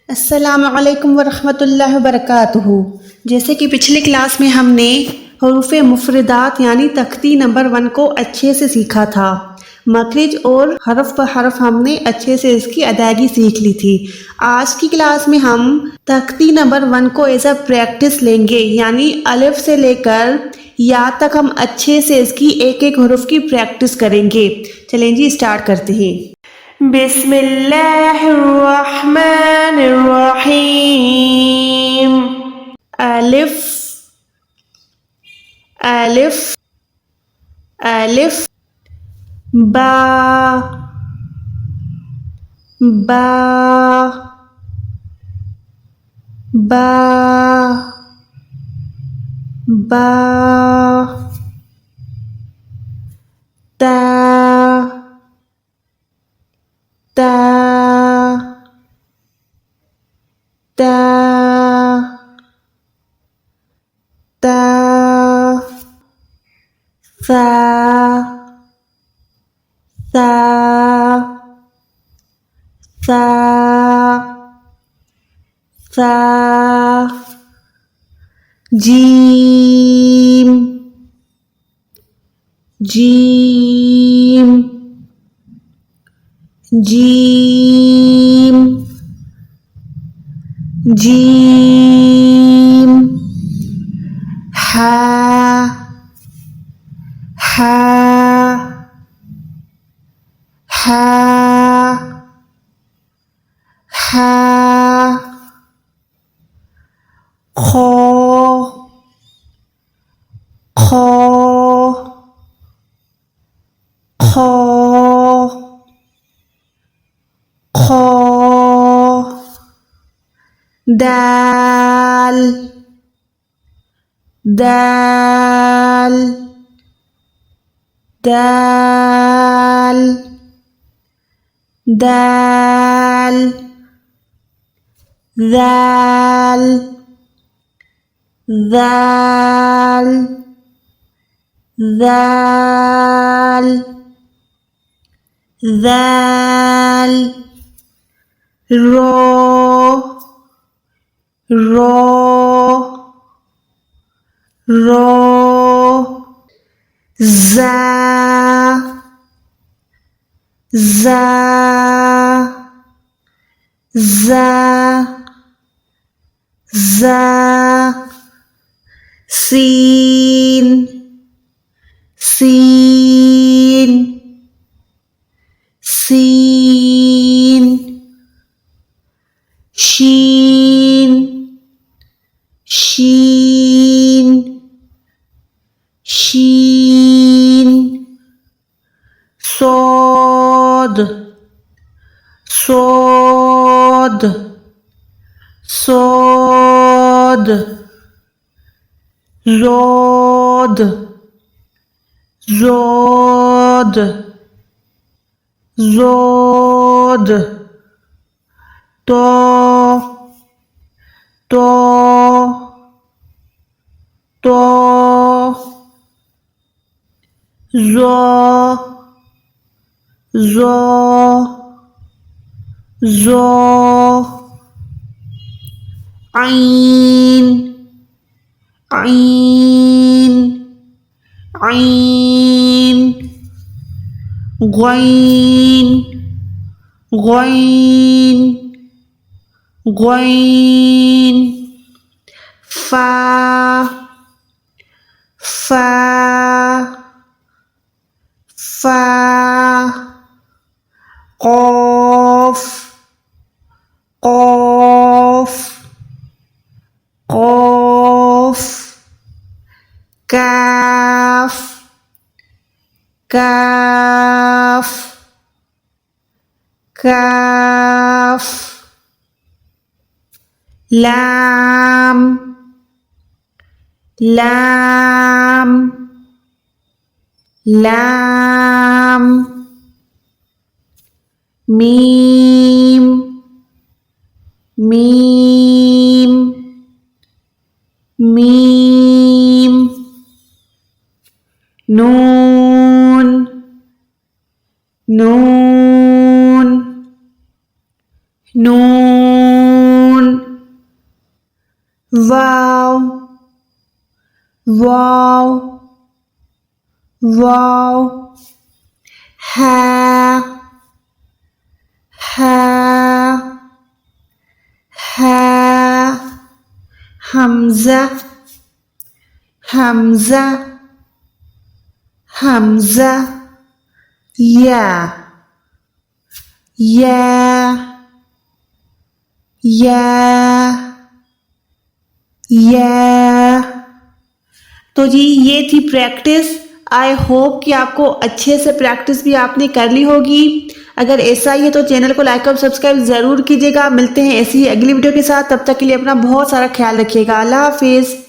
अस्सलामुअलैकुम वरहमतुल्लाहि वबरकातुहू। जैसे कि पिछले क्लास में हमने हरूफ़े मुफ़रदात यानी तख्ती नंबर 1 को अच्छे से सीखा था। मखरिज और हरफ ब हरफ हमने अच्छे से इसकी अदायगी सीख ली थी। आज की क्लास में हम तख्ती नंबर 1 को एज अ प्रैक्टिस लेंगे, यानी अलिफ से लेकर या तक हम अच्छे से इसकी एक एक हरुफ की प्रैक्टिस करेंगे। चलें जी, स्टार्ट करते हैं। बिस्मिल्लाहिर्रहमानिर्रहीम। अलिफ अलिफ अलिफ, बा बा बा बा, ता ता ता ता, सा सा सा सा, जीम जीम जीम जीम, हा हा हा हा, खो खो खो खो, दाल दाल दाल दाल, दाल दाल दाल दाल, रो रो रो, जा जा जा जा, सीन सीन सीन, शीन शीन शीन, सोद सोद सोद, जोद जोद जोद, तो तो तो, जो जो जो, आइन आइन आइन, ग़ैन ग़ैन ग़ैन, फा फा फा, क़ाफ़ क़ाफ़ क़ाफ़, काफ काफ काफ, लाम लाम लाम, मीम मीम मीम, नून नून नून, वाव वाव वाव है हमजा हमजा हमजा या तो जी ये थी प्रैक्टिस। आई होप कि आपको अच्छे से प्रैक्टिस भी आपने कर ली होगी। अगर ऐसा ही है तो चैनल को लाइक और सब्सक्राइब ज़रूर कीजिएगा। मिलते हैं ऐसी ही अगली वीडियो के साथ, तब तक के लिए अपना बहुत सारा ख्याल रखिएगा। अल्लाह हाफिज़।